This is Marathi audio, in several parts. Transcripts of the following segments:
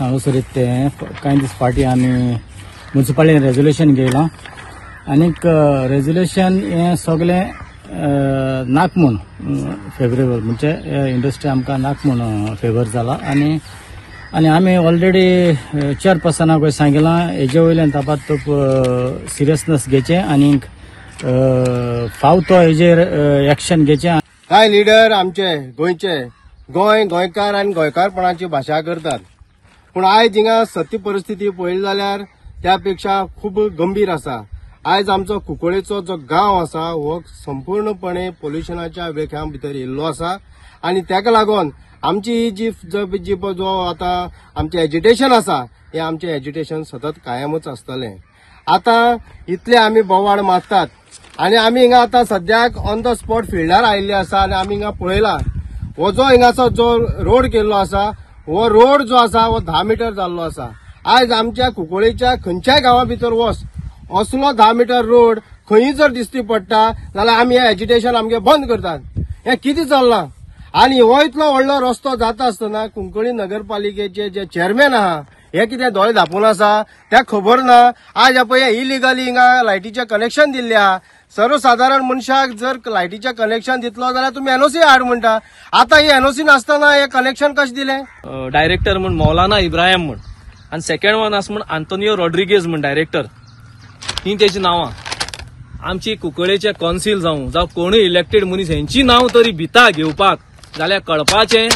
हांगासर ते कांय दीस फाटीं आमी म्युनिसिपालिटीन रेजोल्युशन घेयलां आनीक रेजोल्युशन हें सगळें नाक म्हूण फेवरेबल म्हणजे इंडस्ट्री आमकां नाक म्हूण फेवर जाला आनी आमी ऑलरेडी चेअरपर्सनाक सांगिलां हेजे वयल्यान ताबडतोब सिरियसनेस घेवचें आनीक फावतो हेजेर एक्शन घेवचें. कांय लिडर आमचे गोंयचे गोंयकार आनी गोंयकारपणाची भाशा करतात पूण आयज हिंगा सत्य परिस्थिती पळयली जाल्यार त्या पेक्षा खूब गंभीर आसा. आयज आमचो कुंकळेचो जो गांव आसा हो संपूर्णपणे पोल्युशनाच्या विळख्या भितर येयल्लो आसा आनी ताका लागून आमची ही जी जो आता आमचे एजिटेशन आसा हे आमचे एजिटेशन सतत कायमच आसतलें. आता इतले आमी बोवाळ मारतात आनी आमी हिंगा आता सद्याक ऑन द स्पॉट फिल्डार आयिल्ले आसा आनी आमी हिंगा पळयला हो जो हिंगाचो जो रोड केल्लो आसा हो रोड जो आसा हो 10 मीटर जाल्लो आसा. आयज आमच्या कुंकळेच्या खंयच्याय गांवा भितर वच असलो 10 मीटर रोड खंयी जर दिसती पडटा जाल्यार आमी हे एजिटेशन आमगे बंद करतात. हे कितें चल्लां आनी हो इतलो व्हडलो रस्तो जाता आसतना कुंकळी नगरपालिकेचे जे चेअरमॅन आहा हे कितें दोळे धापून आसा त्या खबर ना. आज पळय इलिगली हिंगा लायटीचें कनेक्शन दिल्लें आहा. सर्वसाधारण मनशाक जर लायटीचें कनेक्शन दितलो जाल्यार तुमी एनओसी हाड म्हणटा. आता ही एनओसी नासतना हे कनेक्शन कशें दिलें. डायरेक्टर म्हण मौलाना इब्राहिम म्हण आनी सेकंड वन आसा म्हण आंतोनियो रॉड्रिगेज म्हण डायरेक्टर ही तेजी नांवां. आमची कुंकळेचे कौन्सिल जावं कोणूय इलेक्टेड मनीस हेंची नांव तरी भिता घेवपाक जाल्यार कळपाचें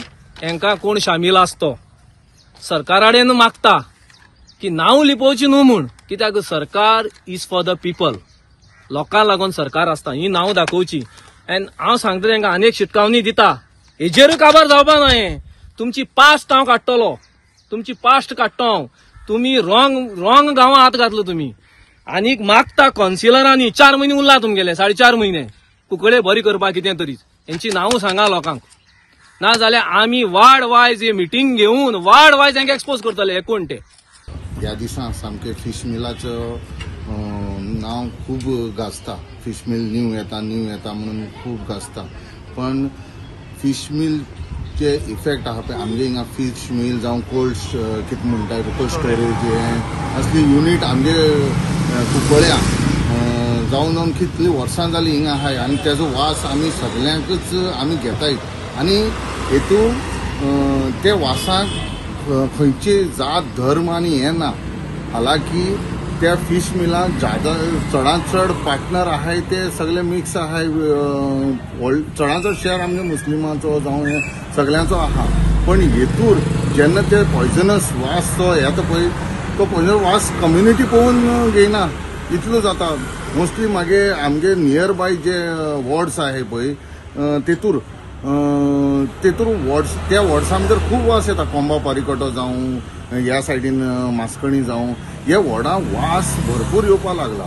हेंकां कोण शामील आसतो. सरकाराडेन मागता की नांव लिपोवची न्हू म्हूण कित्याक सरकार इज फॉर द पीपल. लोकांक लागून सरकार आसता ही नांव दाखोवची. एन हांव सांगता तांकां आनी एक शिटकावणी दिता हेजेरूय काबार जावपा न्हय. तुमची पास्ट हांव काडटलो तुमची पास्ट काडटो हांव. तुमी रॉंग गांवां हात घातलो तुमी आनीक मागता कौन्सिलरांनी 4 म्हयने उरला तुमगेले 4.5 म्हयने कुंकळे बरी करपाक कितें तरी हेंची नांव सांगा लोकांक. ना जाल्यार आमी वार्ड वायज हे मिटींग घेवन वार्ड वायज हांकां एक्सपोज करतले एकूण ते. ह्या दिसा सामकें फिश मिलाचं नांव खूब गाजता. फिश मिल न्यू येता म्हणून खूब गाजता पण फिश मिलचे इफेक्ट आहा पळय आमगे हिंगा फिश मिल जावं कोल्ड कितें म्हणटा कोल्ड स्टोरेज असली युनीट आमगे कुंकळ्या जावन कितलीं वर्सां जालीं हिंगा आहाय आनी तेजो वास आमी सगळ्यांकच आमी घेताय आनी हेतून ते वासाक खंयची जात धर्म आनी हें ना. हालाकी त्या फिश मिलांत चडांत चड पार्टनर आहाय ते सगळे मिक्स आहाय. चडांत चड शेअर आमगे मुस्लिमांचो जावं हे सगळ्यांचो आहा पण हेतूर जेन्ना ते पॉयझनस वास जो येता पळय तो पॉयझनस वास कम्युनिटी पळोवन घेयना इतलो जाता. मोस्टली मागे आमगे नियर बाय जे वॉर्ड्स आहाय पळय तेतूर वॉर्ड्स त्या वॉर्ड्सां भितर खूब वास येता. कोंबा पारिकोटो जावं ह्या सायडीन मास्कणी जावं हे वॉर्डां वास भरपूर येवपा लागला.